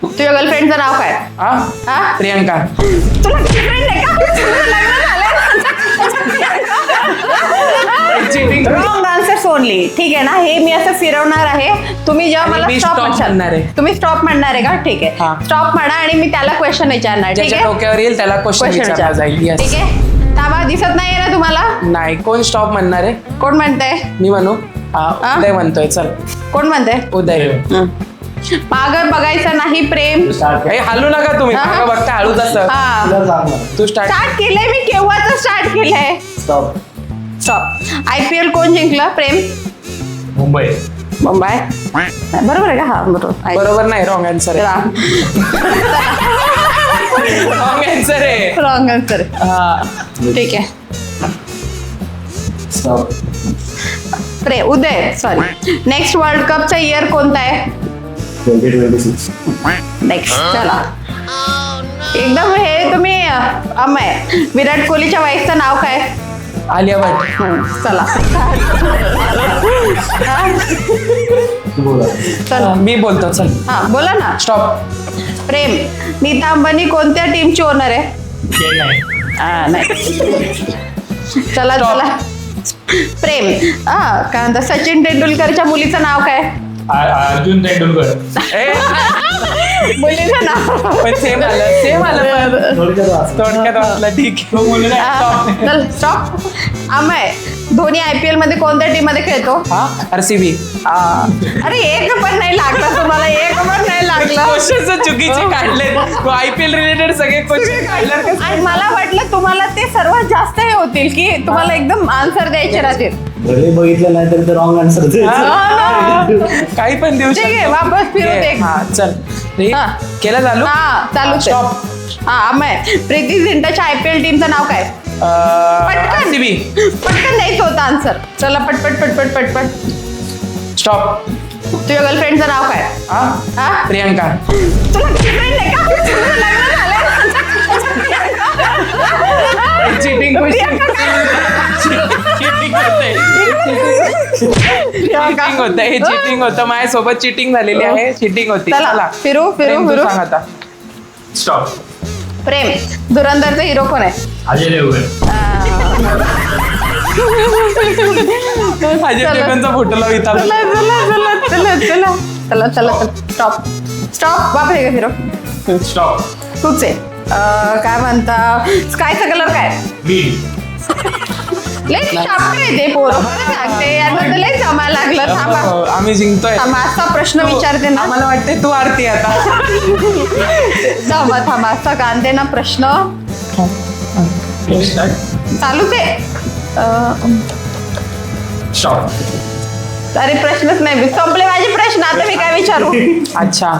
तुझ्या गर्लफ्रेंडचं नाव काय? हा प्रियंका. तुला गर्लफ्रेंड आहे का? लग्न झालंय. Wrong answers only. ठीक आहे ना, हे मी असं फिरवणार आहे. तुम्ही जेव्हा मला स्टॉप म्हणणार आहे, तुम्ही स्टॉप म्हणणार आहे का? ठीक आहे, स्टॉप म्हणा आणि मी त्याला क्वेश्चन विचारणार. ठीक आहे, डोक्यावर येईल त्याला क्वेश्चन विचारला जाईल. ठीक आहे. थांबा, दिसत नाहीये ना तुम्हाला? नाही. कोण स्टॉप म्हणणार आहे? कोण म्हणतंय? मी म्हणू? उदय म्हणतोय. चल, कोण म्हणतंय? उदय. मागं बघायचं नाही प्रेम. हलू नका तुम्ही, बघता हळूच असं. तू स्टार्ट केलंय मी, केव्हाच स्टार्ट केलंय. स्टॉप. IPL कोण जिंकलं? प्रेम? मुंबई. बरोबर आहे का? हा बरोबर. बरोबर नाही, रॉंग आन्सर आहे. रॉंग आन्सर आहे. Wrong answer. ठीक आहे. उदय, सॉरी. नेक्स्ट वर्ल्ड कपचा इयर कोणता आहे? 2026. नेक्स्ट. चला, एकदम हे तुम्ही अमय. विराट कोहलीच्या वाईफचं नाव काय? आलिया भट. चला चला, मी बोलतो. चल, हा बोला ना. स्टॉप. प्रेम, नीता अंबानी कोणत्या टीमची ओनर आहे? नाही. चला चला. प्रेम, काय म्हणतात, सचिन तेंडुलकरच्या मुलीचं नाव काय? अर्जुन तेंडुलकर. मुलीचं नाव पण सेम आलं. थोडक्यात वाचलं. ठीक आहे. चल स्टॉप. अमय, धोनी IPL मध्ये कोणत्या टीम मध्ये खेळतो? RCB. अरे एक पण नाही लागला तुम्हाला, एक पण नाही लागलं. क्वेश्चन चुकीचे काढले. IPL रिलेटेड सगळे क्वेश्चन काढले. आणि मला वाटलं तुम्हाला ते सर्वात जास्त हे होतील की तुम्हाला एकदम आन्सर द्यायचे राहतील. भले बघितलं नाही तर रॉंग आन्सर. काही पण देऊ ठीक आहे, वापस फिरू दे. चल, केलं चालू. चालू. स्टॉप. अमय, प्रीती झिंटाच्या IPL टीमचं नाव काय? RCB. पटकन द्यायचं होतं आन्सर. चला पटपट पटपट पटपट. स्टॉप. तुझ्या गर्लफ्रेंडचं नाव काय? प्रियंका. तुला गर्लफ्रेंड आहे का? लग्न झालंय. चिटिंग चिटिंग होतं. माझ्यासोबत चिटिंग झालेली आहे. चिटिंग होती. चला फिरू फिरू फिरू. सांग आता. स्टॉप. प्रेम, धुरंधरचा हिरो कोण आहे? अजय देवगण. अजय देवगणचा फोटो लाव इथं. चला चला चला चला चला चला चला. Stop stop. बापरे का फिरो. स्टॉप. तूच आहे. काय म्हणता, स्कायचा कलर काय? ग्रीन. लय शास्त्र आहे ते पोरं. बरं सांगते यार, लय जमायला लागलं. थांबा, आम्ही जिंकतोय. असा प्रश्न विचारते ना. मला वाटते तू आरती आता. थांबा असा कांदे ना प्रश्न चालूच आहे. स्टॉप. अरे प्रश्नच नाही संपले माझे प्रश्न. आता मी काय विचारू? अच्छा.